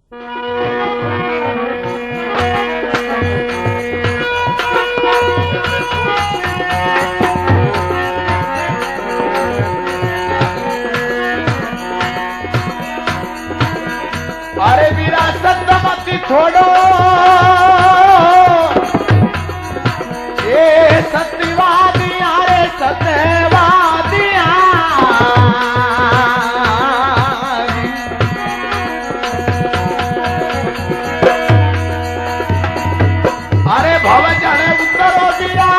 अरे विरासत मत छोड़ो, ये सत्यवादियां रे सत्यवादियां। अरे भव जड़े उतरो वीरा,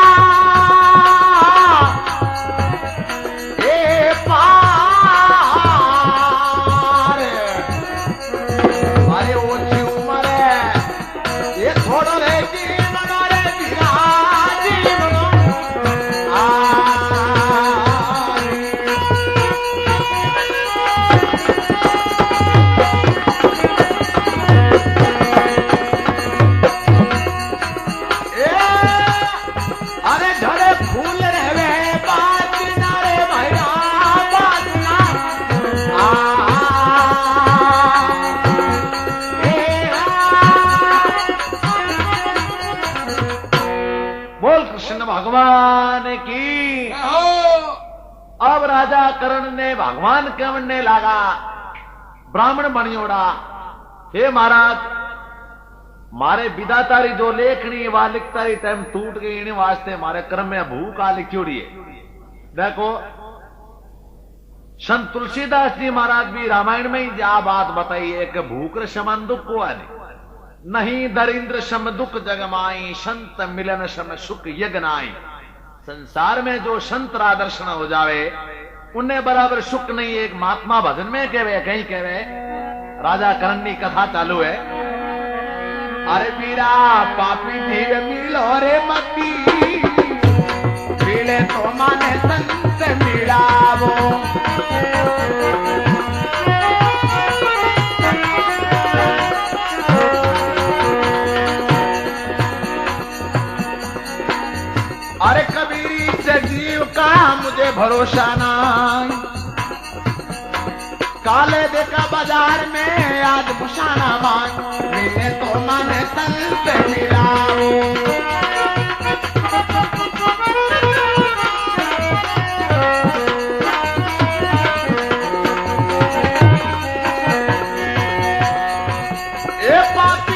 ये पार। अरे ओछी उम्र है, ये छोड़ो रे जीवन रे वीरा जीवन। अरे झड़े फूल रहवे बात ना रे भैया बात ना। बोल कृष्ण भगवान की। अब राजा कर्ण ने भगवान के बनने लगा, ब्राह्मण बनियोड़ा। हे महाराज, मारे विदातारी जो लेखनी वा लिखतारी टाइम टूट गई, इन वास्ते मारे क्रम में भूख आ लिखोड़ी है। देखो संत तुलसीदास जी महाराज भी रामायण में ही आ बात बताई है कि भूख समान दुख को आने नहीं, दरिद्र सम दुख जगमाई, संत मिलन सम सुख यज्ञनाई। संसार में जो संत दर्शन हो जावे उन्हें बराबर सुख नहीं। एक महात्मा भजन में कहवे, कहीं कहवे, राजा कर्ण की कथा चालू है। अरे वीरा पापी जीव मिलो रे मती, मिले तो माने संत मिलावो। अरे कबीरी से जीव का मुझे भरोसा नहीं, काले देखा बाजार में आज भुसाना मांग, मिले तो माने संत मिलाओ। ए पापी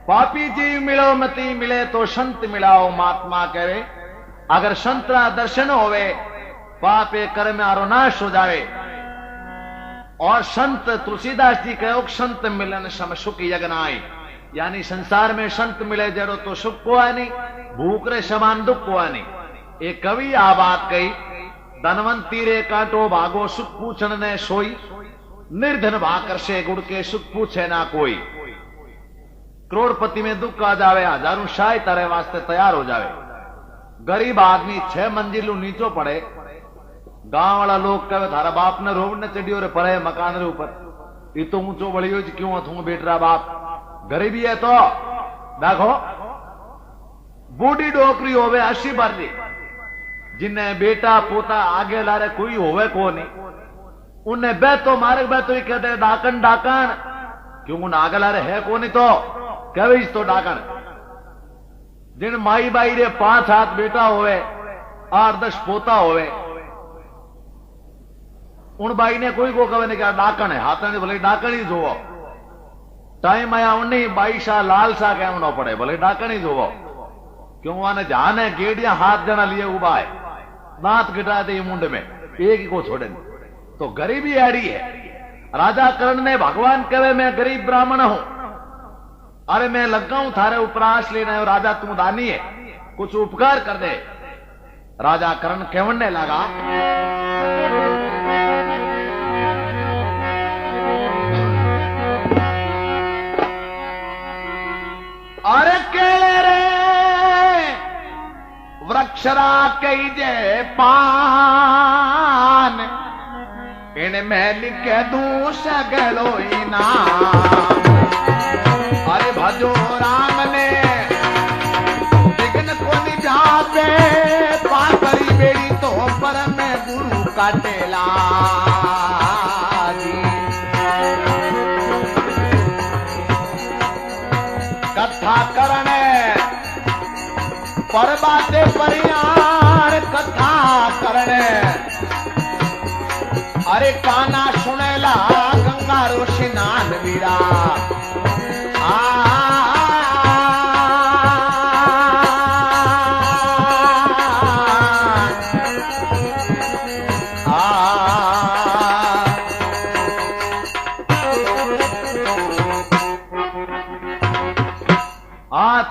पापी जीव मिलो मती, मिले तो संत मिलाओ। महात्मा कहे अगर संत का दर्शन होवे पापे कर्म आरो नाश हो जावे। और संत तुलसीदास जी कहो संत मिलन सम सुख यज्ञनाई, यानी संसार में संत मिले जड़ो तो सुख को आनी, भूख रे समान दुख को आनी। एक कवि आ बात कही, धनवंती रे कांटो भागो सुख पूछन ने सोई, निर्धन भाकर से गुड़ के सुख पूछे ना कोई। करोड़पति में दुख आ जावे, हजारों शाय तारे वास्ते तैयार हो जावे। गरीब आदमी 6 मंजिलों नीचो पड़े, गांव वाला लोग कहे थारा बाप ने रोड ने चढ़ियो रे पड़े मकान रे ऊपर, ये तो ऊंचो बड़ियो क्यों थू बेट रहा बाप। गरीबी है तो देखो बूढ़ी डोकरी होवे 80 बार दी, जिन्हें बेटा पोता आगे लारे कोई होवे को नहीं, उन्हें बे तो मारे बे तो ही कहते डाकन डाकन, क्यों उन आगे लारे है को नहीं तो कहे तो डाकन। जिन माई बाई रे 5 हाथ बेटा होवे 8-10 पोता होवे, उन बाई ने कोई को कहे क्या डाकन है, हाथ ने भले डाकन ही जोवो। टाइम आया उन्हें 22 लाल सा कहना पड़े, भले डाकन ही जोवो। क्यों आने जान है गेड़िया हाथ जना लिए उबा है, दांत गिटा दे मुंड में, एक ही को छोड़े। तो गरीबी ऐडी है। राजा कर्ण ने भगवान कहे मैं गरीब ब्राह्मण हूं, अरे मैं लगा हूं थारे उपरास लेना है, राजा तू दानी है, कुछ उपकार कर दे। राजा कर्ण कहने लगा शरा कई जे पान इनमें लिखे दू सगलो इनाम। अरे भजो राम ने विघ्न को निजाते पाकरी बेड़ी तो पर में गुरु काटेला। कथा करने पर बातें परियार कथा करने। अरे काना सुनेला गंगा रो स्नान वीरा।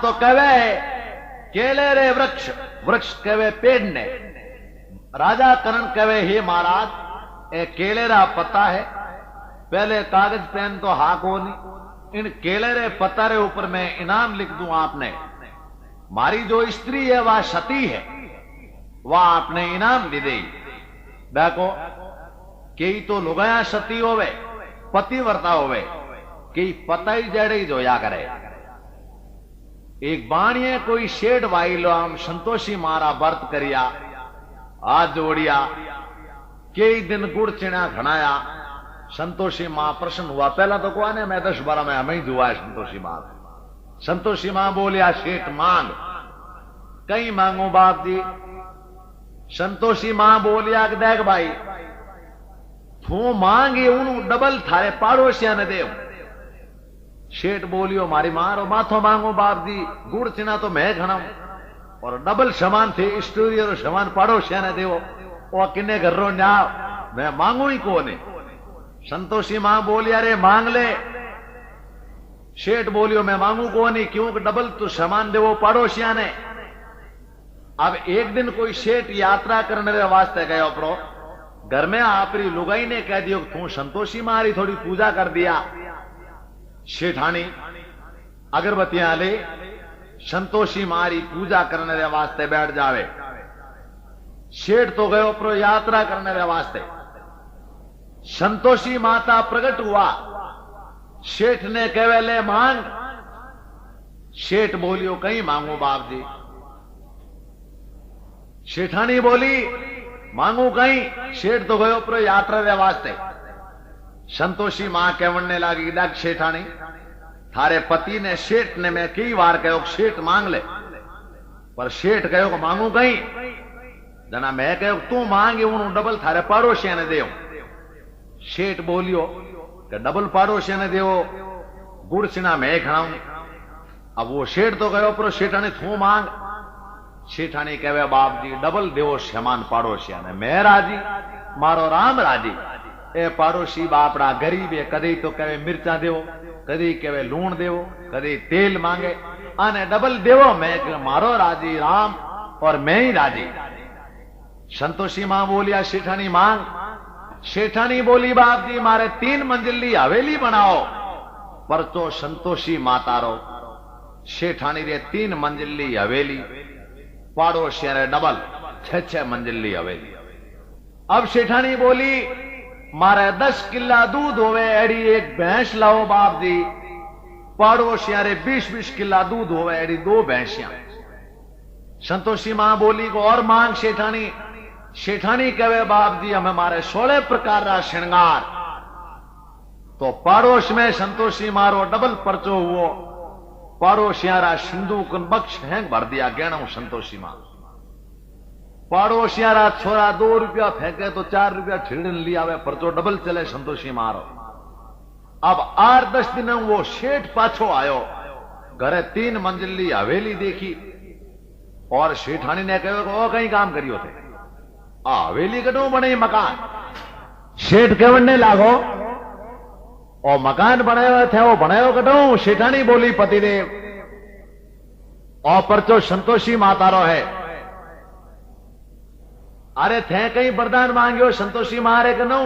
तो कहे केले रे वृक्ष, वृक्ष कहे पेड़ ने। राजा करण कहे हे महाराज ए केले रा पत्ता है, पहले कागज पेन तो हाक हो नहीं, इन केले रे पत्ता रे ऊपर मैं इनाम लिख दूं आपने। मारी जो स्त्री है वह सती है, वह आपने इनाम दे दे। देखो कई तो लुगाया सती होवे पतिव्रता होवे, कई पता ही जड़े जोया करे। एक बाणिये कोई शेड वाइलो हम संतोषी मारा व्रत करिया, हाथ जोड़िया, कई दिन गुड़ चिड़ा घनाया। संतोषी मां प्रसन्न हुआ। पहला तो कौन है मैं 10-12 में हमें ही दुआ है संतोषी मां। संतोषी मां बोलिया शेठ मांग। कई मांगो बाप जी। संतोषी मां बोलिया कि देख भाई तू मांगे उन डबल थारे पाड़ोसिया ने देव। शेठ बोलियो मारी मारो माथो मांगो बाप जी, गुड़ चिना तो मैं घणाऊ और डबल समान थे स्टोरी और समान पड़ोसिया ने देवो। और किन्ने घर रो जाओ मैं मांगू ही कोने। संतोषी मां बोली अरे मांग ले। शेठ बोलियो मैं मांगू कोनी, क्योंकि डबल तो समान देवो पड़ोसिया ने। अब एक दिन कोई शेठ यात्रा करने के वास्ते गयो प्रो, घर में आपरी लुगाई ने कह दियो तू संतोषी मारी थोड़ी पूजा कर दिया। शेठानी अगरबत्तियां ले संतोषी मारी पूजा करने के वास्ते बैठ जावे। शेठ तो गयो प्रो यात्रा करने के वास्ते। संतोषी माता प्रकट हुआ। शेठ ने कहे ले मांग। शेठ बोलियो कहीं मांगू बाप जी। शेठानी बोली मांगू कहीं। शेठ तो गयो प्रो यात्रा के वास्ते। संतोषी मां कहने लगी देख शेठानी थारे पति ने शेठ ने मैं कई बार कहो शेठ मांग ले, पर शेठ कहो मांगू कहीं। जना मैं कहो तू मांगे उन डबल थारे पड़ोसिया ने देव। शेठ बोलियो कि डबल पड़ोसिया ने देवो गुड़ चिना मैं खड़ाऊ। अब वो शेठ तो कहो पर शेठानी तू मांग। शेठानी कहे बाप जी डबल देवो समान पड़ोसिया ने। मैं राजी मारो राम राजी। ए पड़ोसी बापड़ा गरीब है, कदी तो कहे मिर्चा देवो, कदी कहे लूण देवो, कदी तेल मांगे, आने डबल देवो। मैं मारो राजी राम और मैं ही राजी। संतोषी मां बोलिया शेठानी मांग। शेठानी बोली बाप जी मारे 3 मंजिली हवेली बनाओ। पर तो संतोषी माता रो शेठानी रे 3 मंजिली हवेली, पड़ोसिया रे डबल 6-6 मंजिली हवेली। अब शेठानी बोली मारे 10 किला दूध होवे एड़ी एक भैंस लाओ बाप जी। पड़ोसिया रे 20-20 किला दूध होवे एड़ी 2 भैंसियां। संतोषी मां बोली को और मांग शेठानी। शेठानी कहे बाप जी हमें मारे 16 प्रकार का श्रृंगार। तो पड़ोस में संतोषी मारो डबल पर्चो हुओ। पड़ोसिया रा सिंदूक बख्श हैंग भर दिया गहना संतोषी मां। पड़ोसिया रा छोरा 2 रुपया फेंके तो 4 रुपया छिड़न लिया वे पर्चो डबल चले संतोषी मारो। अब 8-10 दिन वो शेठ पाछो आयो। घरे 3 मंजिली हवेली देखी और शेठानी ने कहो कहीं काम करियो थे। हवेली कटो बने मकान। शेठ कहने लागो और मकान बनायो थे वो बनायो कटो। शेठानी बोली पतिदेव और परचो संतोषी मातारो है। अरे थे कहीं वरदान मांगियो संतोषी मारे कनो।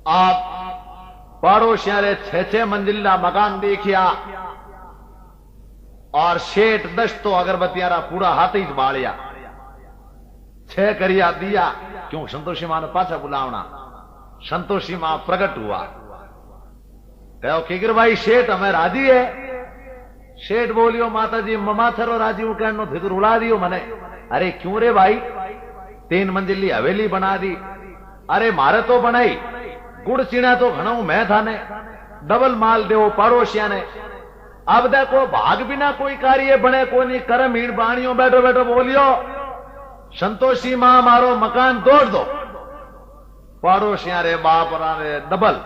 आप पड़ोसिया रे 6-6 मंजिला मकान देखिया और शेठ 10 तो अगरबत्तियारा पूरा हाथ ही बालिया 6 करिया दिया। क्यों संतोषी मां ने पाछा बुलावना। संतोषी मां प्रकट हुआ, कहो किगर भाई शेठ हमें राजी है। शेठ बोलियो माता जी ममा थरो राजी हूं कहनो थे तो रुला दियो मने। अरे क्यों रे भाई 3 मंजिली हवेली बना दी। अरे मारे तो बनाई गुड़ चीना तो घणो मैं थाने डबल माल देव पड़ोसिया ने। अब देखो भाग बिना कोई कार्य बने को नहीं करम हीड़ बाणियों बैठो बैठो बोलियो संतोषी मां मारो मकान तोड़ दो। पड़ोसिया रे बाप रे डबल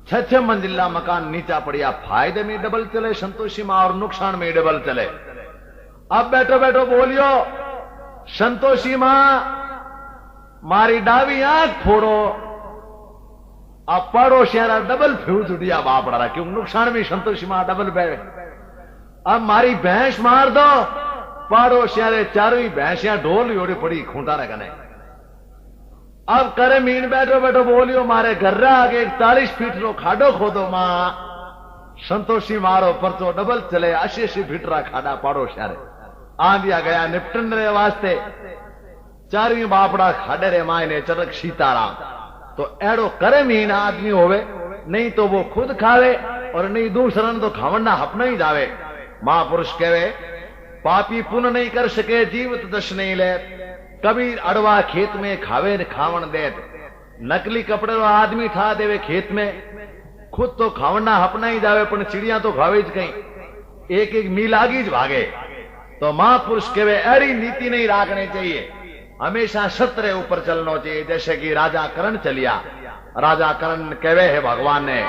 6 मंजिला मकान नीचा पड़िया। फायदे में डबल चले संतोषी मां और नुकसान में डबल चले। अब बैठो बैठो बोलियो संतोषी मां मारी डावी आंख फोड़ो। अब पड़ोसिया डबल फ्यूज उड़िया बापड़ा क्यों नुकसान में संतोषी मां डबल बैठे। अब मारी भैंस मार दो। पड़ोसिया रे चारों ही भैंसियां ढोल ओड़ी पड़ी खूंटा ने कने। अब करे मीन बैठो बैठो बोलियो मारे घर आगे 40 फीट रो खाडो खोदो मां। संतोषी मारो परचो डबल चले 80 फीट रा खाडा पड़ोसिया रे आ दिया गया निपटन रे वास्ते। चारवी बापड़ा खाडे रे माए ने चरक सीताराम। तो एड़ो करे मीन आदमी होवे नहीं तो वो खुद खावे और नहीं दूसरन तो खावना हपना ही जावे। महापुरुष कहवे पापी पुण्य नहीं कर सके जीवित दश नहीं ले। कभी अड़वा खेत में खावे खावन दे। नकली कपड़े रो आदमी था देवे खेत में खुद तो खावना हपना ही जावे पण चिड़िया तो खावे ज कहीं एक एक मील आगी ज भागे। तो महापुरुष कहवे ऐसी नीति नहीं राखनी चाहिए। हमेशा सत्य ऊपर चलना चाहिए। जैसे कि राजा करण चलिया। राजा करण कहवे है भगवान ने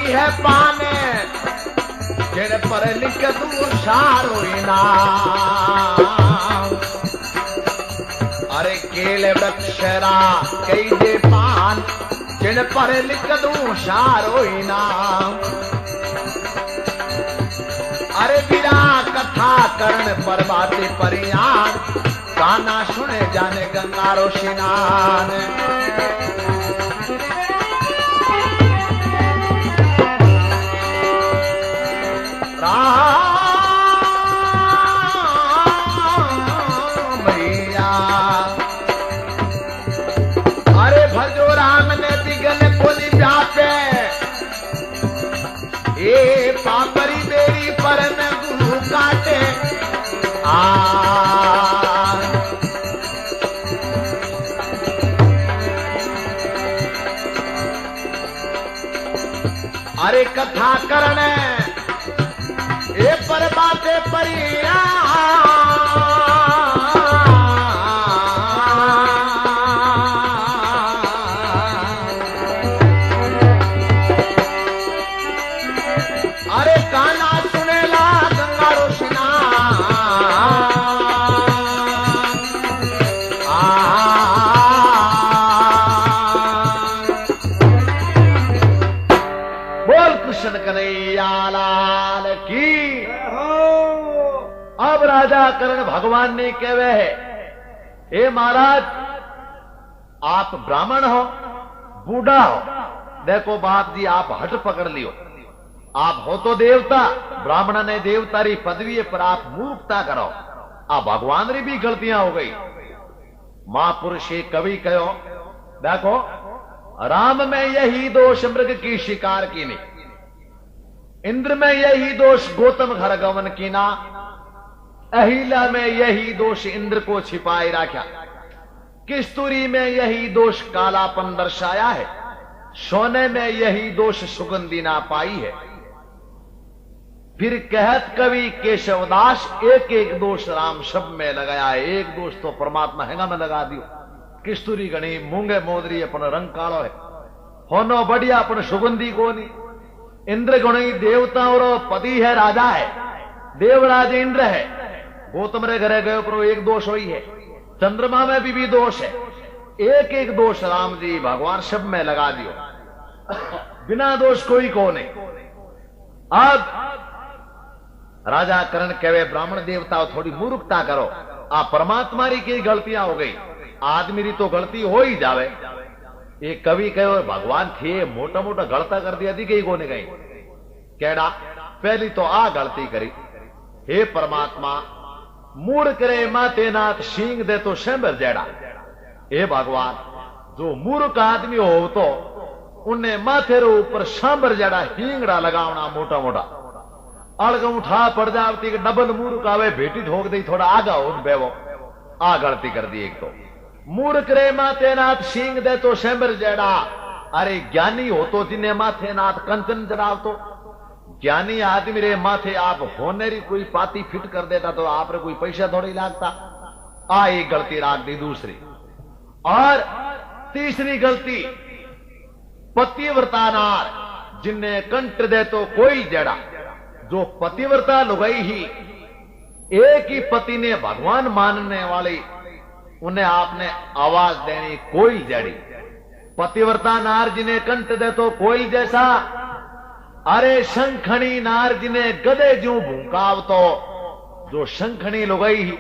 है पाने जिन पर लिख तू सारो इनाम। अरे केले वृक्षरा कई दे पान जिन पर लिख तू सारो इनाम। अरे बिरा कथा करण पर बातें परियान गाना सुने जाने गंगारो स्नान। भैया अरे भजो राम ने दिगन कोनी व्यापे ए पापरी बेरी पर न गुरु काटे। अरे कथा करने ए पर बातें परिया। अरे काना सुनेला गंगारो स्नान। बोल कृष्ण कन्हैया लाल की। अब राजा करण भगवान ने कहवे है ए महाराज आप ब्राह्मण हो बूढ़ा हो। देखो बाप जी आप हट पकड़ लियो। आप हो तो देवता ब्राह्मण ने देवता री पदवी पर आप मूर्खता करो। आप भगवान री भी गलतियां हो गई। महापुरुष कवि कहो देखो राम में यही दोष मृग की शिकार की नहीं। इंद्र में यही दोष गौतम घर गवन की ना। अहिला में यही दोष इंद्र को छिपाए रखा। किस्तूरी में यही दोष कालापन दर्शाया है। सोने में यही दोष सुगंधी ना पाई है। फिर कहत कवि केशवदास एक एक दोष राम सब में लगाया है। एक दोष तो परमात्मा हैंगा में लगा दियो। किस्तूरी गणी मूंगे मोदरी अपन रंग कालो है। होनो बढ़िया अपन सुगंधी को नहीं। इंद्र गुणी देवताओं रो पति है राजा है। देवराज इंद्र है। गौतम रे घरे गए पर एक दोष हुई है, चंद्रमा में भी दोष है, एक एक दोष राम जी भगवान सब में लगा दियो, बिना दोष कोई को नहीं। अब राजा करण कहे ब्राह्मण देवता थोड़ी मूर्खता करो, आ परमात्मा री की गलतियां हो गई, आदमी री तो गलती हो ही जावे। एक कवि कहे भगवान थे मोटा मोटा गलता कर दिया थी कहीं को नहीं गई, केड़ा पहली तो आ गलती करी, हे परमात्मा मूड करे माते नाथ सींग दे तो शंबर जेड़ा। हे भगवान जो मूर्ख आदमी हो तो उन्हें माथे रो ऊपर सांबर जेड़ा हींगड़ा लगावना मोटा मोटा, अड़ग उठा पड़ जावती कि डबल मूर्ख आवे भेटी ठोक दी थोड़ा आगा हो बेवो, आ गलती कर दी। एक तो मूर्ख रे माथे नाथ सींग दे तो शंबर जेड़ा, अरे ज्ञानी हो तो जिन्हें माथे नाथ कंचन चढ़ाव तो, ज्ञानी आदमी रे माथे आप होने री कोई पाती फिट कर देता तो आप रे कोई पैसा थोड़ी लागता। आ एक गलती राख दी। दूसरी और तीसरी गलती पतिव्रता नार जिन्हें कंठ दे तो कोई जड़ा, जो पतिव्रता लुगाई ही एक ही पति ने भगवान मानने वाली उन्हें आपने आवाज देनी कोई जड़ी। पतिव्रता नार जिन्हें कंठ दे तो कोई जैसा, अरे शंखणी नार जिन्हें गदे जू भूकाव तो, जो शंखणी लुगाई ही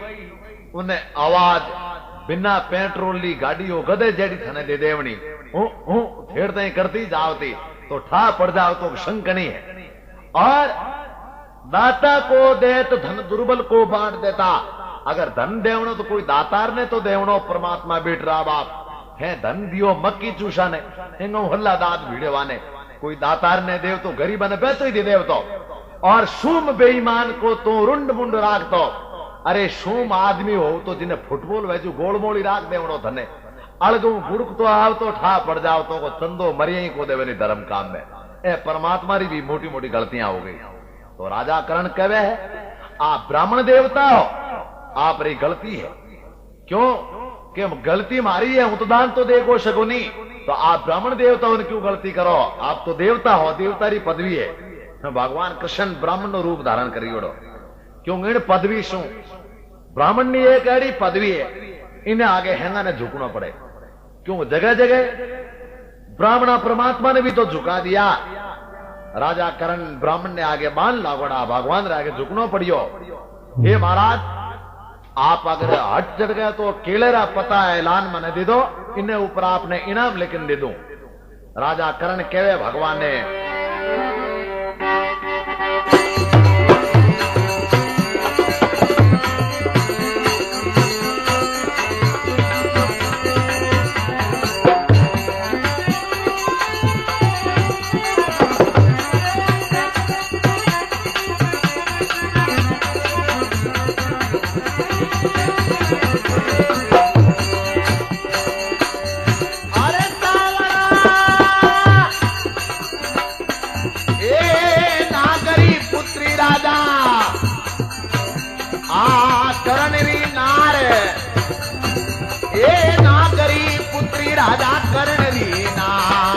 उन्हें आवाज बिना पेट्रोल ली गाड़ी हो गदे जड़ी थने दे देवनी, छेड़ते ही करती जावती तो ठा पड़ जाओ तो शंखणी है। और दाता को दे तो धन दुर्बल को बांट देता, अगर धन देवनो तो कोई दातार ने तो देवनो, परमात्मा बेट रहा बाप है धन दियो मक्की चूसा ने हेंगो हल्ला दात भीड़ेवाने, कोई दातार ने देव तो गरीब ने पैसो ही दे देव तो। और सूम बेईमान को तो रुंड मुंड राख तो, अरे सूम आदमी हो तो जिन्हें फुटबॉल वैजू गोलमोली राख देवनो धने, अड़गू बुड़क तो आव तो ठा पड़ जाओ तो को चंदो मरिया ही को देवे धर्म काम में। ए परमात्मा री भी मोटी मोटी गलतियां हो गई। तो राजा करण कहे है आप ब्राह्मण देवता हो, आप री गलती है, क्यों कि गलती मारी है उतदान तो देखो शगुनी, तो आप ब्राह्मण देवता हो क्यों गलती करो, आप तो देवता हो, देवता री पदवी है। भगवान कृष्ण ब्राह्मण नो रूप धारण करियोड़ो, क्यों इन पदवी शू ब्राह्मण नी एक एड़ी पदवी है, इन्हें आगे हैंगा ने झुकना पड़े, क्यों जगह जगह ब्राह्मण परमात्मा ने भी तो झुका दिया। राजा करण ब्राह्मण ने आगे बांध लागोड़ा, भगवान रे आगे झुकनो पड़ियो। हे महाराज आप अगर हट चढ़ गए तो केलेरा पता ऐलान मने दे दो, इन्हें ऊपर आपने इनाम लेकिन दे दो। राजा करण कहे भगवान ने राजा करण री नार,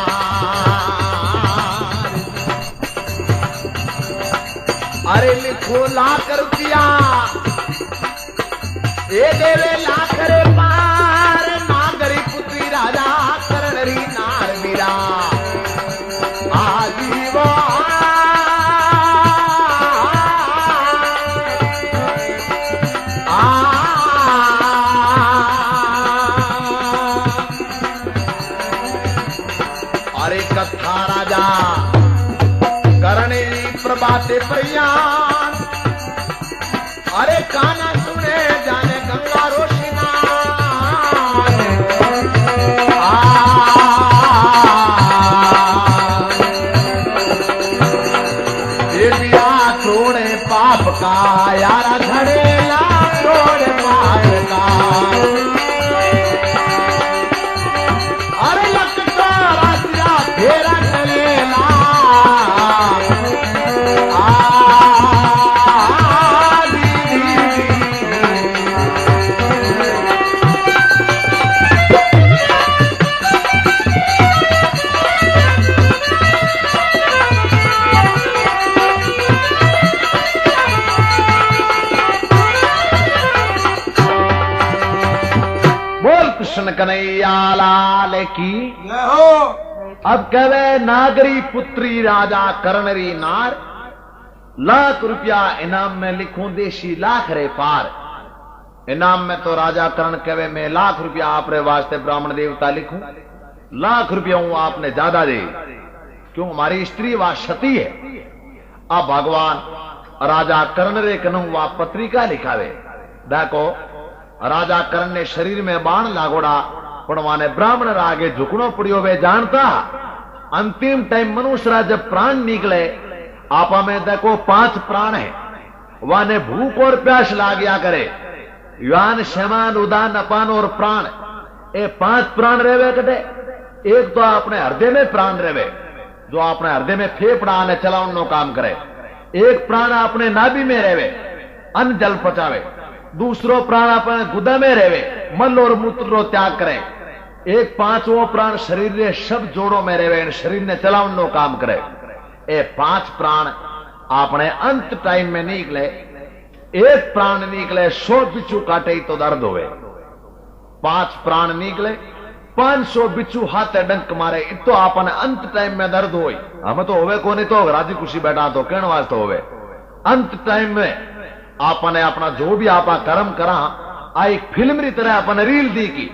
अरे लिखो लाख रुपया ए देवे लाख रे पार, नागरी पुत्री राजा करण री नार मीरा आजीवा। कथा राजा करने प्रभाते प्रयाण, अरे काना सुने जाने गंगा रोशिना, ये बिया छोड़े पाप का यारा घड़ेला छोड़े पाप का, फेरा चलेला कन्हैया लाल की। अब कहवे नागरी पुत्री राजा करणरी नार, लाख रुपया इनाम में लिखूं देशी लाख रे पार। इनाम में तो राजा करण कहवे मैं लाख रुपया आपरे वास्ते ब्राह्मण देवता लिखूं, लाख रुपया हूं आपने ज्यादा दे, क्यों हमारी स्त्री वा सती है। अब भगवान राजा कर्ण रे कनु वा पत्रिका लिखावे। देखो राजा कर्ण ने शरीर में बाण लागोड़ा, पण वाने ब्राह्मण आगे झुकनो पड़ियो। वे जानता अंतिम टाइम मनुष्य रा जब प्राण निकले, आपा में देखो 5 प्राण है, वाने भूख और प्यास लाग्या करे। यान शमान उदान अपान और प्राण, ये 5 प्राण रेवे कटे। एक तो अपने हृदय में प्राण रेवे, जो अपने हृदय में फेफड़ा ने चलावन नो काम करे। एक प्राण अपने नाभि में रेवे, अन्न जल पचावे। दूसरो प्राण अपने गुदा में रेवे, मल और मूत्र रो त्याग करे। एक 5वां प्राण शरीर रे सब जोड़ों में रेवे, शरीर ने चलावन नो काम करे। ये 5 प्राण अपने अंत टाइम में निकले। एक प्राण निकले 100 बिच्छू काटे तो दर्द होवे। 5 प्राण निकले 500 बिच्छू हाथ डंक मारे तो आपने अंत टाइम में दर्द होई। हमें तो होवे को नहीं, तो राजी खुशी बैठा तो कहने वास्ते होवे। अंत टाइम में आपने अपना जो भी आपा कर्म करा, आ एक फिल्म री तरह अपने रील दी की।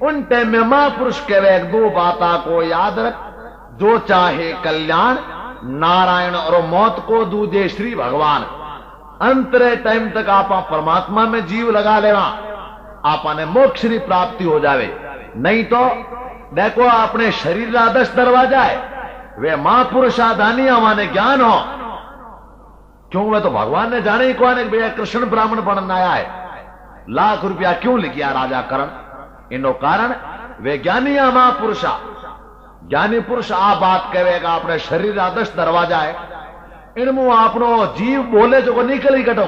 उन टाइम में महापुरुष कहवे 2 बाता को याद रख, जो चाहे कल्याण नारायण और मौत को दूजे श्री भगवान। अंतरे टाइम तक आपा परमात्मा में जीव लगा लेवा, आपने मोक्ष की प्राप्ति हो जावे। नहीं तो देखो अपने शरीर का 10 दरवाजा है, वे महापुरुष आधानी हमारे ज्ञान हो, क्यों वे तो भगवान ने जाने ही कौन है भैया कृष्ण ब्राह्मण बनना आया है। लाख रुपया क्यों लिखिया राजा करण? इनो कारण वे ज्ञानी महापुरुषा। ज्ञानी पुरुष आ बात कहेगा अपने शरीर का 10 दरवाजा है, इनमु आपनो जीव बोले जो निकल ही कटो,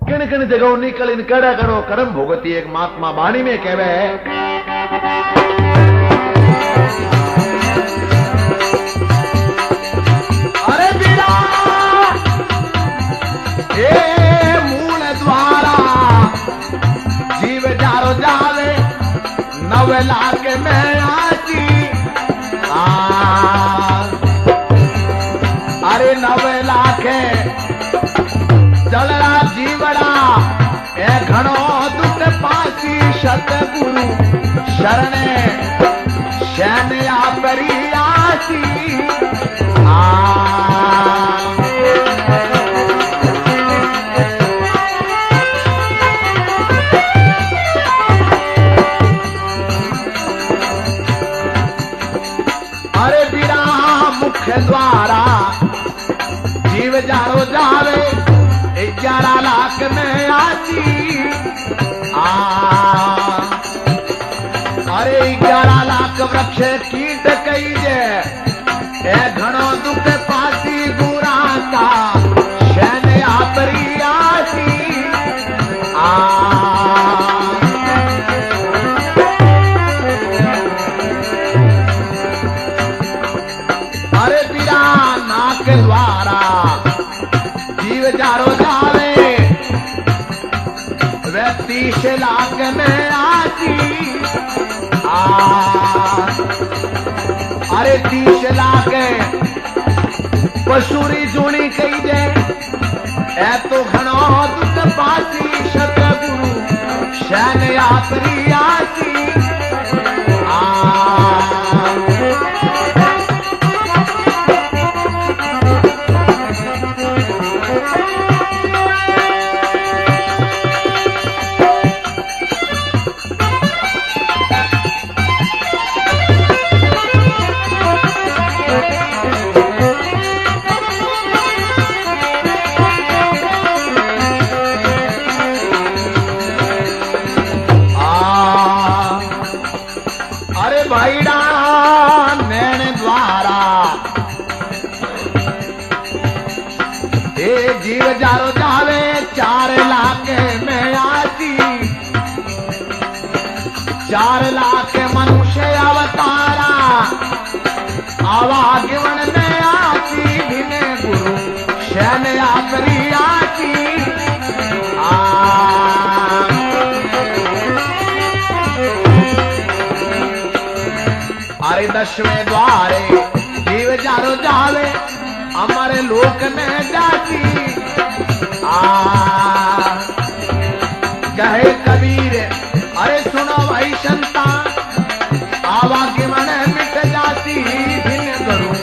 किन किन जगह निकल इन कड़ा करो कर्म भोगती। एक महात्मा वाणी में कहवे है, अरे बीरा ए मूल द्वारा जीव जारो जावे, 9 लाख में आती। अरे 9 लाख चलरा जीवड़ा ए घणो दुख पासी। सतगुरु शरणे शैन्या परियासी। अरे बिना मुख्य द्वारा जीव जारो जावे, 11 लाख में आती। अरे 11 लाख वृक्ष कीट कई जे, ए घणो दुख पासी गुरा का शैन आपरियासी। अरे बिना नाक द्वारा जीव जारो जावे, 30 लाख में आती। अरे 30 लाख पशुरी जुणी कही दे, ए तो घणो दुख पासी। सतगुरु शैन आपरियासी। जीव जारो जावे 4 लाख में आती। 4 लाख मनुष्य अवतारा, आवागमन में आती। बिने गुरु शैन आपरियासी। दसवें द्वारे जीव जारो जावे हमारे लोक में जाती कहे कबीर अरे सुनो भाई संतान आवा के मन मिट जाती भिन्न करूं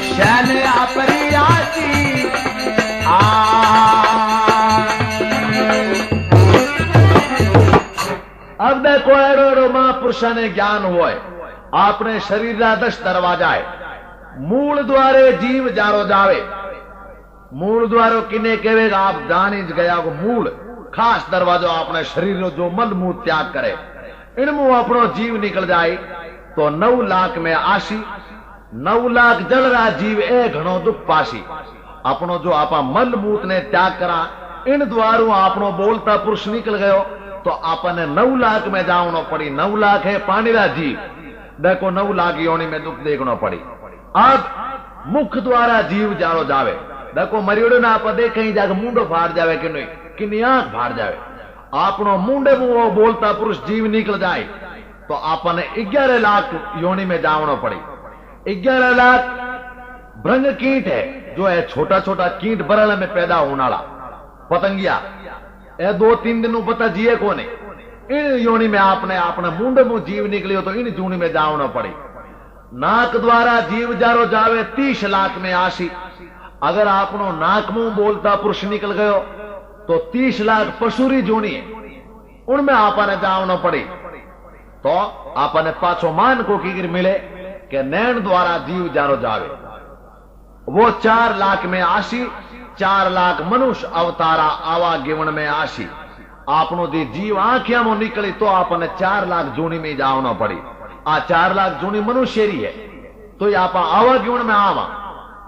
शैल आपरी आती अब देखो एरो महापुरुषा ने ज्ञान हुआ आपने शरीर का 10 दरवाजा है मूल द्वारे जीव जारो जावे मूल द्वारो किने कहेगा आप जान ही गया वो मूल खास दरवाजो आपने शरीर जो मल मुंह त्याग करे इनमु अपनो जीव निकल जाए तो 9 लाख में आशी 9 लाख जल रहा जीव ए घणो दुख पासी अपनो जो आपा मल मूत ने त्याग करा इन द्वारों आपनो बोलता पुरुष निकल गयो तो आपने 9 लाख में जावनो पड़ी 9 लाख है पानीरा जीव देखो 9 लाख योनि में दुख देखनो पड़ी अब मुख द्वारा जीव जारो जावे देखो मरियोड़ो ना आप देखे जाके मुंडो फाड़ जावे कि नहीं कि आंख फाड़ जावे आपनो मुंडे मुंह बोलता पुरुष जीव निकल जाए तो आपने 11 लाख योनि में जावनो पड़ी 11 लाख भ्रंग कीट है जो है छोटा छोटा कीट बरल में पैदा होने वाला पतंगिया ए 2-3 दिन पता जिए कोने इन योनि में आपने अपना मुंड मुंह जीव निकलियो तो इन जूनी में जावनो पड़ी नाक द्वारा जीव जारो जावे 30 लाख में आशी अगर आपनो नाक मुंह बोलता पुरुष निकल गयो तो 30 लाख पशुरी जूनी है उनमें आपने जावनो पड़ी तो आपने पाछो मान को की मिले कि नैन द्वारा जीव जारो जावे वो 4 लाख में आशी 4 लाख मनुष्य अवतारा आवा गिवन में आशी आपनो दी जीव आंखिया में निकली तो आपने 4 लाख जूनी में जावनो पड़ी 4 लाख जूनी मनुष्य है तो आप आवा गिवन में आवा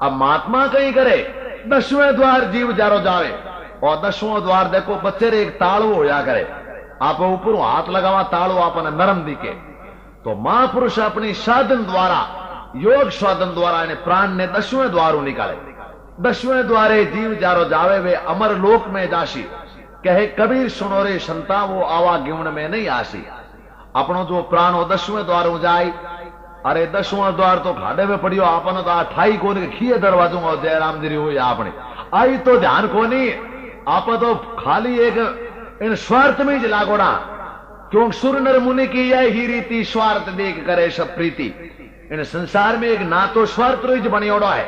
अब महात्मा कहीं करे 10वें द्वार जीव जारो जावे और 10वां द्वार देखो बच्चे एक ताड़ो होया करे आप ऊपर हाथ लगावा ताड़ो आपने नरम दिखे तो महापुरुष अपनी साधन द्वारा योग साधन द्वारा इन्हें प्राण ने 10वें द्वारों निकाले 10वें द्वारे जीव जारो जावे वे अमर लोक में जाशी कहे कबीर सुनो रे संता वो आवा गिवन में नहीं आसी अपनो जो प्राण हो 10वें द्वारों जाए अरे 10वां द्वार तो खाडे में पड़ियो आपने तो 28 कोने के खिए दरवाजों और जयराम जी हुई आपने आई तो ध्यान को नहीं आप तो खाली एक इन स्वार्थ में ही लागोड़ा क्यों सुर नर मुनि की यह ही रीति स्वार्थ देख करे सब प्रीति इन संसार में एक ना तो स्वार्थ रोज बनी ओड़ा है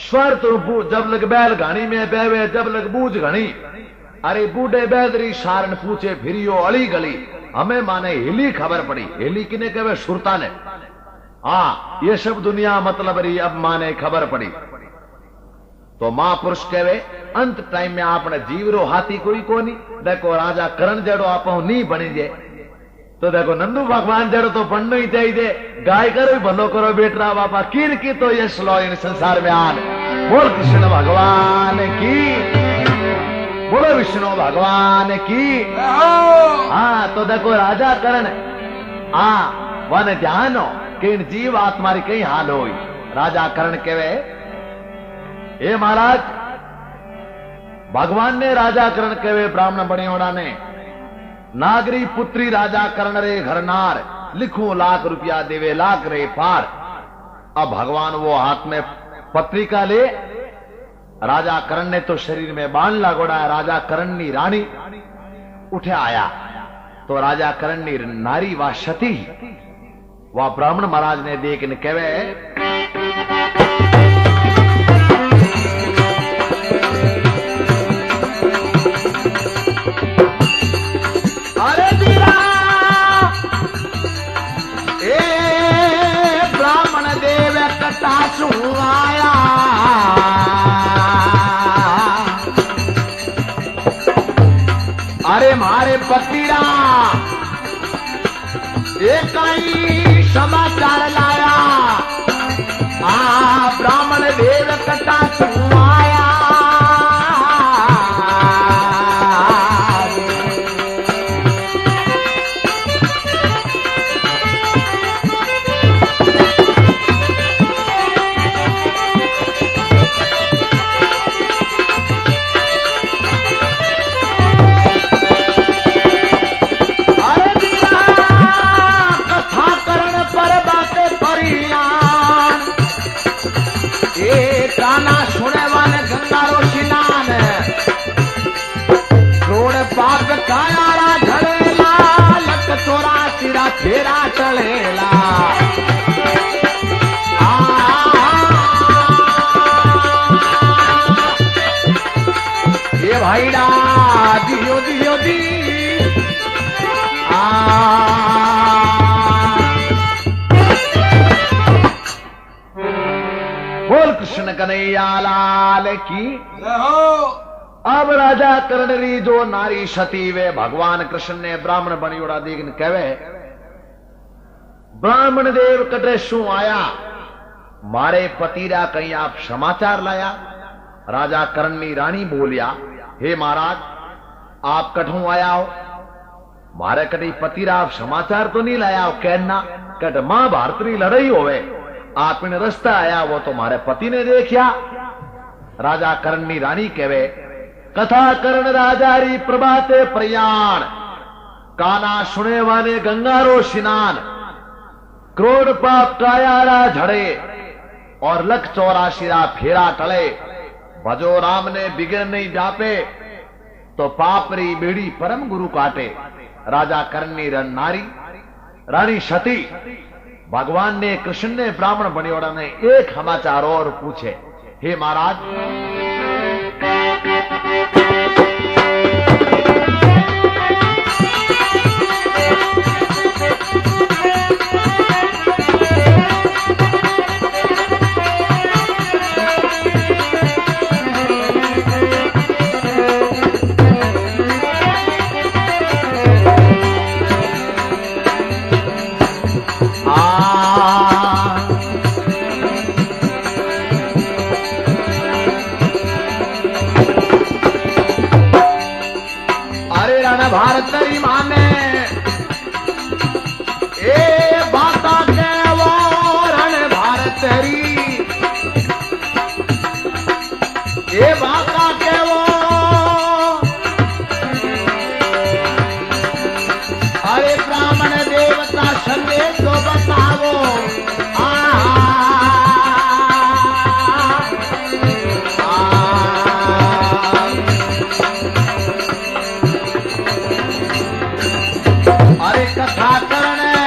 स्वार्थ जब लग बैल घानी में बेवे जब लग बूझ घनी अरे बूढ़े बैदरी सारण पूछे फिरियो अली गली हमें माने हिली खबर पड़ी हिली किने कहे सुरता ने हाँ ये सब दुनिया मतलब रही अब माने खबर पड़ी तो महापुरुष कहे अंत टाइम में आपने जीवरो हाथी कोई कोनी देखो राजा करण जड़ो आप नहीं बनी जे तो देखो नंदू भगवान जड़ो तो बनना ही चाहिए गाय करो भलो करो बेटरा बापा किर की तो ये स्लो इन संसार में आन बोल कृष्ण भगवान की बोलो विष्णु भगवान की हाँ तो देखो राजा करण वन ध्यान हो कि इन जीव आत्मा कई हाल हो राजा करण कहे हे महाराज भगवान ने राजा करण कहे ब्राह्मण बणियोड़ा ने नागरी पुत्री राजा करण रे घरनार लिखो लाख रुपया देवे लाख रे पार अब भगवान वो हाथ में पत्रिका ले राजा करण ने तो शरीर में बाण लागोड़ा राजा करण रानी उठे आया तो राजा करण नारी व सती वह ब्राह्मण महाराज ने देख ने कहे अरे दीरा ए ब्राह्मण देव कटासु आया अरे मारे पतिरा एक समाचार लाया ब्राह्मण देव कटा आया ये भाईड़ा दियो दियो दी बोल कृष्ण कन्हैया लाल की। अब राजा कर्णरी जो नारी सती वे भगवान कृष्ण ने ब्राह्मण बनियोड़ा देखने कहवे ब्राह्मण देव कटे शू आया मारे पतिरा कहीं आप समाचार लाया। राजा कर्णी रानी बोलिया हे महाराज आप कठू आया हो मारे कटी पतिरा आप समाचार तो नहीं लाया हो कहना कट महाभारत की लड़ाई होवे आप इन रास्ता आया वो तो मारे पति ने देखा। राजा कर्णी रानी कहवे कथा कर्ण राजारी प्रभाते प्रयाण काना सुने वाले गंगारो स्नान क्रोध पाप कायारा झड़े और लख 84 फेरा टले भजो राम ने बिगड़ नहीं जापे तो पापरी बेड़ी परम गुरु काटे। राजा कर्णी नारी रानी सती भगवान ने कृष्ण ने ब्राह्मण बनियोड़ा ने एक समाचार और पूछे हे महाराज भारत माने ए बाता के वो रण भारत ए बाता के वो अरे ब्राह्मण देवता संदेश तो बताओ कथा करने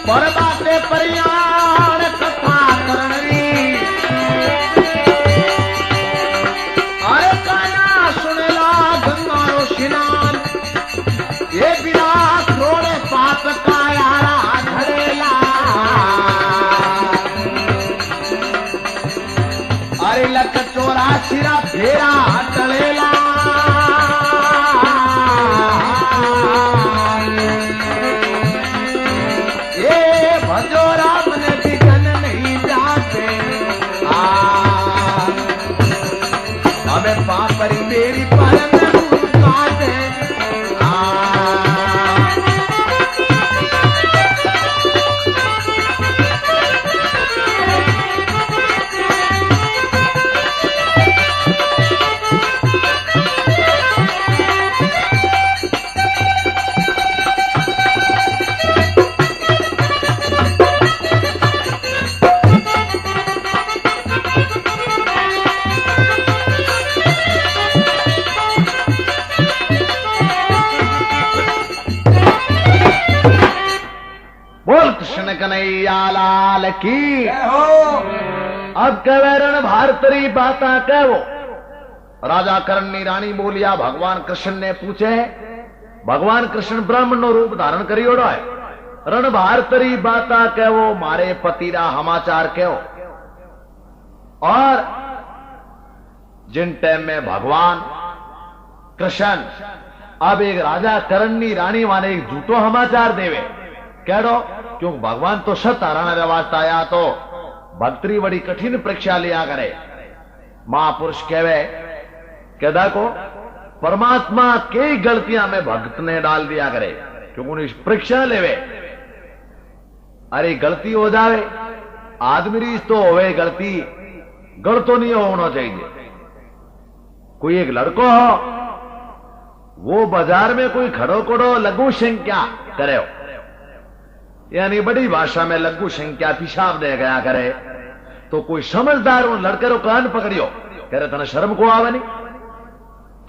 परबाते परियाण कथा करनी अरे काना सुनेला गंगारो स्नान ये बिना थोड़े पाप का यारा धड़ेला अरे लख 84 फेरा टलेला भजो राम ने बिगन नहीं जाते हमें पापरी मेरी परम गुरु काटे कृष्ण कन्हैया लाल की। अब कहे रण भारतरी बाता कहो राजा कर्णी रानी बोलिया भगवान कृष्ण ने पूछे भगवान कृष्ण ब्राह्मण नो रूप धारण करियोड़ो है रण भारतरी बाता कहो मारे पतिरा समाचार कहो। और जिन टाइम में भगवान कृष्ण अब एक राजा कर्णी रानी माने एक झूठो समाचार देवे कह दो क्योंकि भगवान तो सत हराने वास्ते आया तो भक्ति बड़ी कठिन परीक्षा लिया करे। महापुरुष कहवे कहदा को परमात्मा कई गलतियां में भक्त ने डाल दिया करे क्योंकि उन्हें परीक्षा लेवे अरे गलती हो जावे आदमी रीस तो होवे गलती गल तो नहीं होना चाहिए। कोई एक लड़को हो वो बाजार में कोई खड़ो खड़ो लघु संख्या करे हो यानी बड़ी भाषा में लघु संख्या पिशाब दे गया करे तो कोई समझदार उन लड़के रो कान पकड़ियो कह रहे थे शर्म को आवे नहीं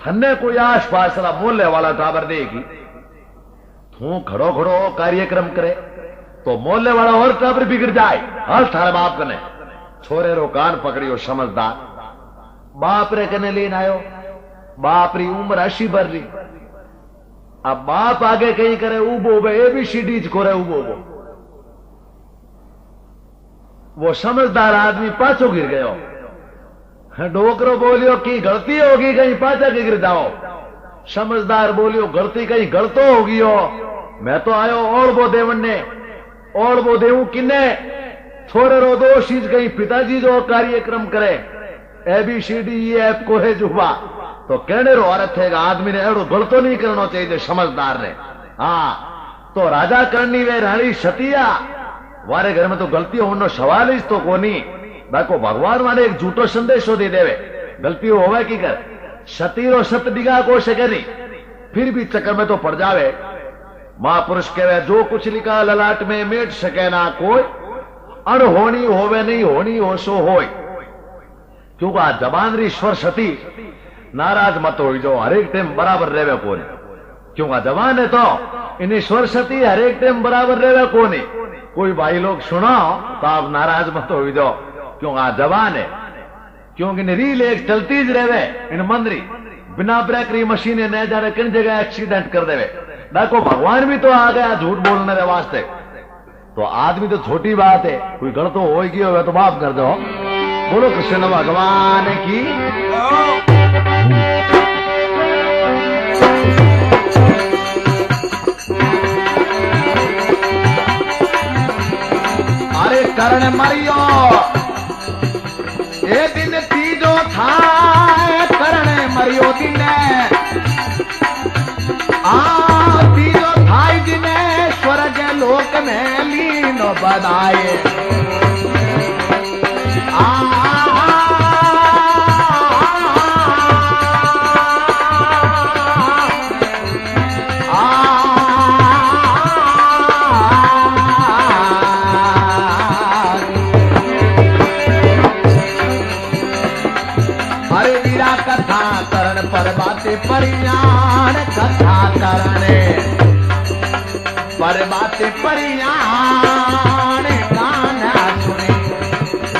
थन्ने कोई आस पास बोलने वाला टाबर देगी तू खड़ो खड़ो कार्यक्रम करे तो मोहल्ले वाला और टाबर बिगड़ जाए हल थारे बाप कने छोरे रो कान पकड़ियो समझदार बाप रे कने लेन आयो, बाप री उम्र 80 भर रही। अब बाप आगे कहीं करे उबो बे ABCD करे उबो बो, वो समझदार आदमी पाछो गिर गयो। डोकरो बोलियो कि गलती होगी कहीं पाछा गिर जाओ। समझदार बोलियो गलती कहीं गलतो होगी हो, मैं तो आयो और वो देवन ने और वो देव किन्ने थोड़े रो दो चीज कहीं पिताजी जो कार्यक्रम करे ABCDEF को है जुबा तो कहने रो औरत है आदमी ने एड़ो गलतो नहीं करना चाहिए समझदार ने। हाँ तो राजा करनी वे रानी सतिया वारे घर में तो गलती होने सवाल ही तो कोनी। बाको भगवान वाले एक झूठो संदेशो दे देवे गलती होवे की कर सतीरो सत दिगा को सके नहीं, फिर भी चक्कर में तो पड़ जावे। महापुरुष कहे जो कुछ लिखा ललाट में मेट सके ना कोई, अनहोनी होवे नहीं होनी हो सो होय। क्योंकि आ जबान री ईश्वर सती नाराज मत हो जो हरेक टाइम बराबर रेवे कोनी, क्योंकि जबान है तो इन ईश्वर सती हरेक टाइम बराबर रेवे कोनी। कोई भाई लोग सुनो तो आप नाराज मत हो जो, क्योंकि आ जबान है, क्योंकि रील एक चलती ज रहे इन मंदरी बिना ब्रेक री मशीन न जाने किन जगह एक्सीडेंट कर देवे। देखो भगवान भी तो आ गया झूठ बोलने के वास्ते, तो आदमी तो छोटी बात है, कोई गलत तो हो गई हो तो माफ कर दो। बोलो कृष्ण भगवान की। अरे कर्ण मरियो ए दिन तीजो था, कर्ण मरियो दिन तीजो थाई दिन स्वर्ग लोक में लीनो बधाए। परियाण कथा करने पर बातें परियाण गाना सुने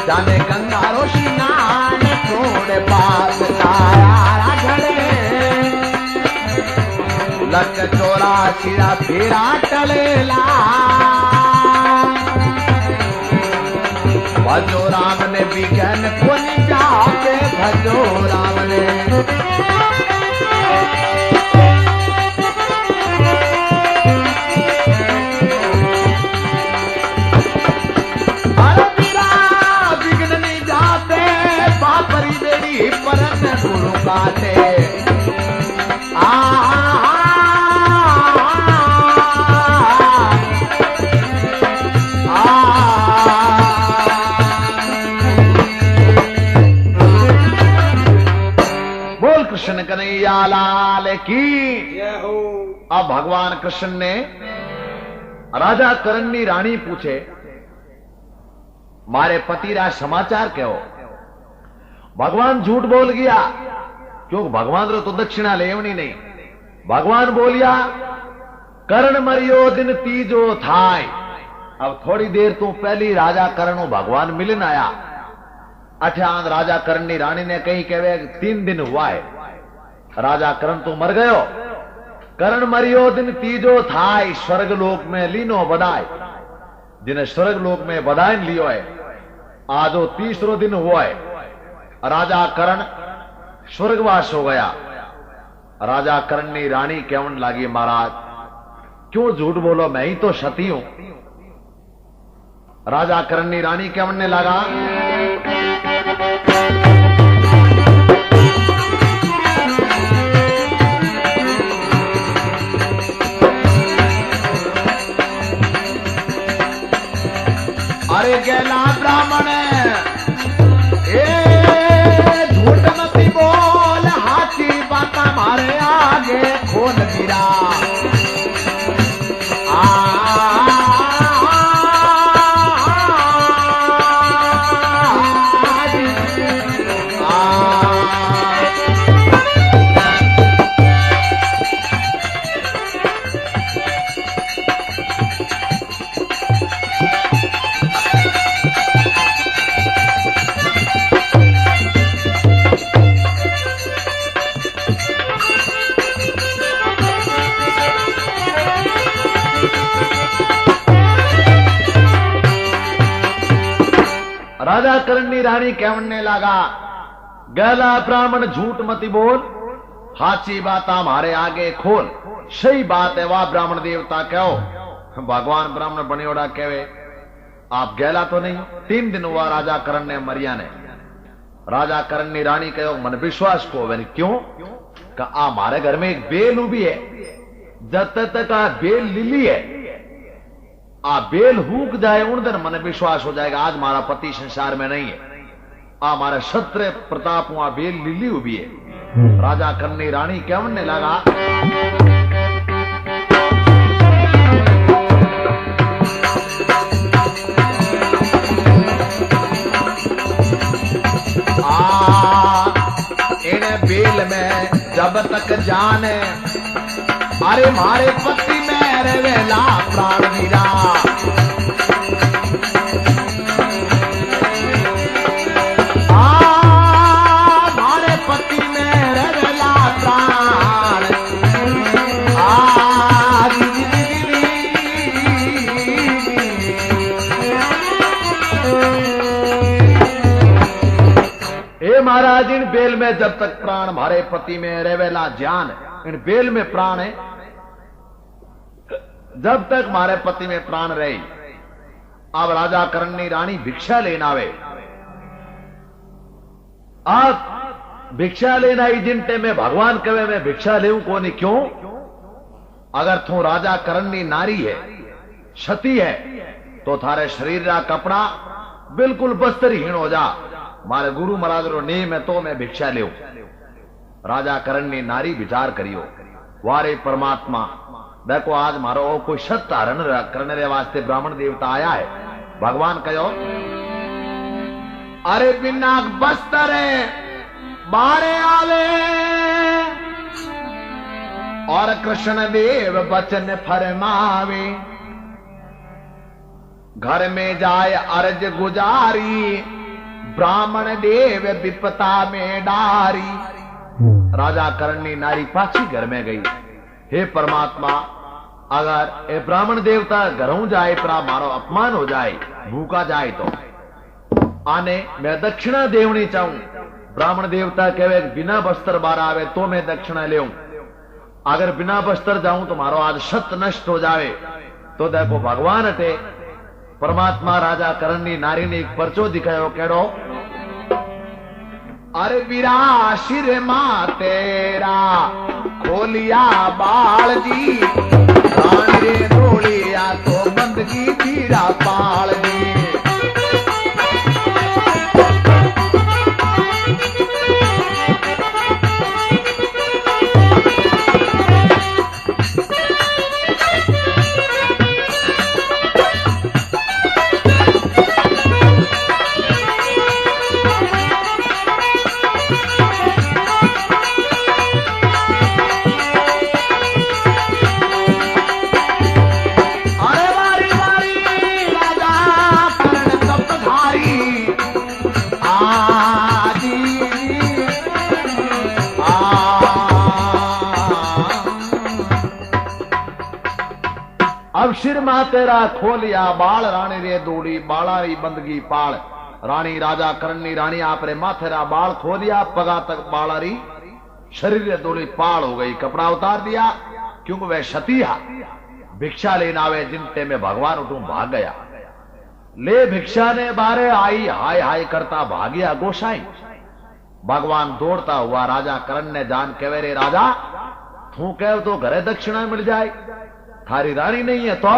जाने गंगा रोशिनान थोड़े पास तारा घड़े लक 84 फेरा टलेला भजो राम ने विज्ञान को जाके भजो राम ने। गुरु काटे बोल कृष्ण कन्हैया लाल की। अब भगवान कृष्ण ने राजा करण रानी पूछे मारे पति रा समाचार कहो। भगवान झूठ बोल गया, क्योंकि भगवान रो तो दक्षिणा लेवनी नहीं। भगवान बोलिया कर्ण मरियो दिन तीजो थाय। अब थोड़ी देर तो पहली राजा कर्ण भगवान मिलन आया। अठान राजा कर्ण नी रानी ने कहीं कहे 3 दिन हुआ है, राजा कर्ण तो मर गयो। कर्ण मरियो दिन तीजो थाय स्वर्ग लोक में लीनो बधाई, जिन्हें स्वर्ग लोक में बधाई लियो है। आजो 30रो दिन हुआ है, राजा कर्ण स्वर्गवास हो गया। राजा कर्ण ने रानी केवन लागी महाराज क्यों झूठ बोलो, मैं ही तो सती हूं। राजा कर्ण ने रानी केवन ने लगा अरे गेला ब्राह्मण झूठ मत बोल, हाथी बात हमारे आगे खोल गिरा। राजा करनी रानी कहने लगा, गैला ब्राह्मण झूठ मती बोल, हाची बात हमारे आगे खोल। सही बात है, वाह ब्राह्मण देवता कहो। भगवान ब्राह्मण बनियोड़ा कहे, आप गैला तो नहीं? 3 दिन हुआ राजा करण ने मरिया ने। राजा करण ने रानी कहो, मन विश्वास को। मैंने क्यों? का हमारे घर में एक बेल उभी है, जब तक आ बेल लिली है, आ बेल हुक जाए उन दिन मन विश्वास हो जाएगा आज हमारा पति संसार में नहीं है। हमारे क्षत्रिय प्रताप हुआ बेल लिली उभी है। राजा करनी रानी कहने लगा, इन बेल में जब तक जान, अरे मारे पति मेरे वेला प्राण वीरा, मारे पति मेरे वेला प्राण, महाराज इन बेल में जब तक प्राण मारे पति में रेवेला जान, इन बेल में प्राण है, जब तक मारे पति में प्राण रहे। अब राजा करनी रानी भिक्षा लेना आवे। आप भिक्षा लेना ही जिनटे में भगवान कहे मैं भिक्षा लेऊं कोनी। क्यों? अगर तू राजा करनी नारी है, क्षति है, तो थारे शरीर का कपड़ा बिल्कुल बस्तरहीन हो जा। मारे गुरु महाराज रो नेम है तो मैं भिक्षा ले। राजा करनी नारी विचार करियो, वारे परमात्मा देखो आज मारो कोई सत धारण करने वास्ते ब्राह्मण देवता आया है। भगवान कहो, अरे बिना बस्तर बारे आवे और कृष्ण देव बचन फरमावे, घर में जाए अर्ज गुजारी, ब्राह्मण देव विपता में डारी। राजा करनी नारी पाछी घर में गई। हे परमात्मा, अगर ये ब्राह्मण देवता घरों जाए पर मारो अपमान हो जाए, भूखा जाए तो आने मैं दक्षिणा देवनी चाहूं। ब्राह्मण देवता कहे बिना वस्त्र बार आवे तो मैं दक्षिणा ले। अगर बिना वस्त्र जाऊं तो मारो आज सत नष्ट हो जावे। तो देखो भगवान हटे परमात्मा राजा करनी नारी ने एक पर्चो दिखायो, केड़ो, अरे वीरा सिर मां तेरा खोलिया बाल जी, रानी डोलिया तो बंदगी वीरा पाल जी। अब सिर मां तेरा खोलिया बाल, रानी रे दौड़ी बालारी बंदगी पाल। रानी राजा करनी रानी आपरे माथेरा बाल खोलिया, पगा तक बालारी शरीर रे दौड़ी पाल हो गई। कपड़ा उतार दिया क्योंकि वह सतिया भिक्षा लेना आवे जिनते में भगवान उठू भाग गया। ले भिक्षा ने बारे आई, हाय हाय करता भागिया गोसाई। भगवान दौड़ता हुआ राजा करण ने जान कहे, रे राजा तू कह तो घरे दक्षिणा मिल जाए, थारी रानी नहीं है तो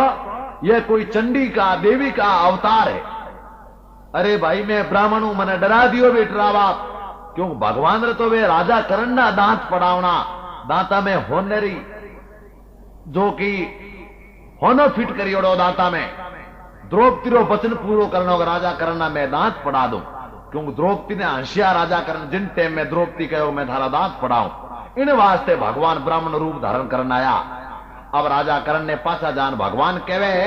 यह कोई चंडी का देवी का अवतार है। अरे भाई मैं ब्राह्मण हूं, मैंने डरा दियो बेटरा बाप। क्यों? भगवान रे तो वे राजा करण ना दांत पड़ावना, दांता में होनरी जो कि होनो फिट करियोड़ो दांता में द्रौपदी रो वचन पूरो करनो राजा करण मैं दांत पड़ा दूं। क्योंकि द्रौपदी ने हंसिया राजा करण जिन टाइम में द्रौपदी कहो मैं थारा दांत पड़ाऊं। इन वास्ते भगवान ब्राह्मण रूप धारण करना आया। अब राजा करण ने पासा जान भगवान कहे,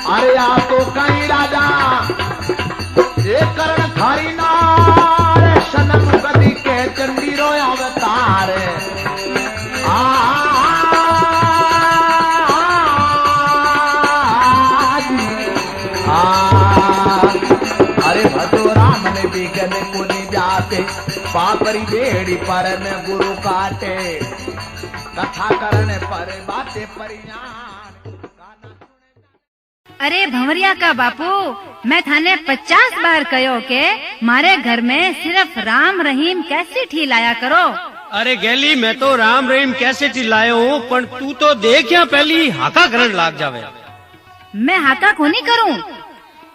अरे आ तो कहीं राजा ये करण थारी नार, सनम कदी के चंडी रो अवतार। आ जन कुनि व्यासे बापरी बेड़ी पर में गुरु काटे कथा करने पर बातें परिणाम। अरे भंवरिया का बापू, मैं थाने 50 बार कहो के मारे घर में सिर्फ राम रहीम कैसेट ही लाया करो। अरे गैली मैं तो राम रहीम कैसेट ही लायो हूँ, पर तू तो देख या पहली हाका करन लाग जावे। मैं हाका को नहीं करूँ।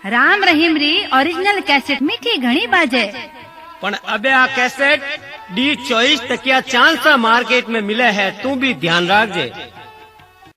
राम रहीम री ओरिजिनल कैसेट मीठी घणी बाजे, पण अबे आ कैसेट डी 24 टकिया चांस मार्केट में मिले है, तू भी ध्यान रख जे।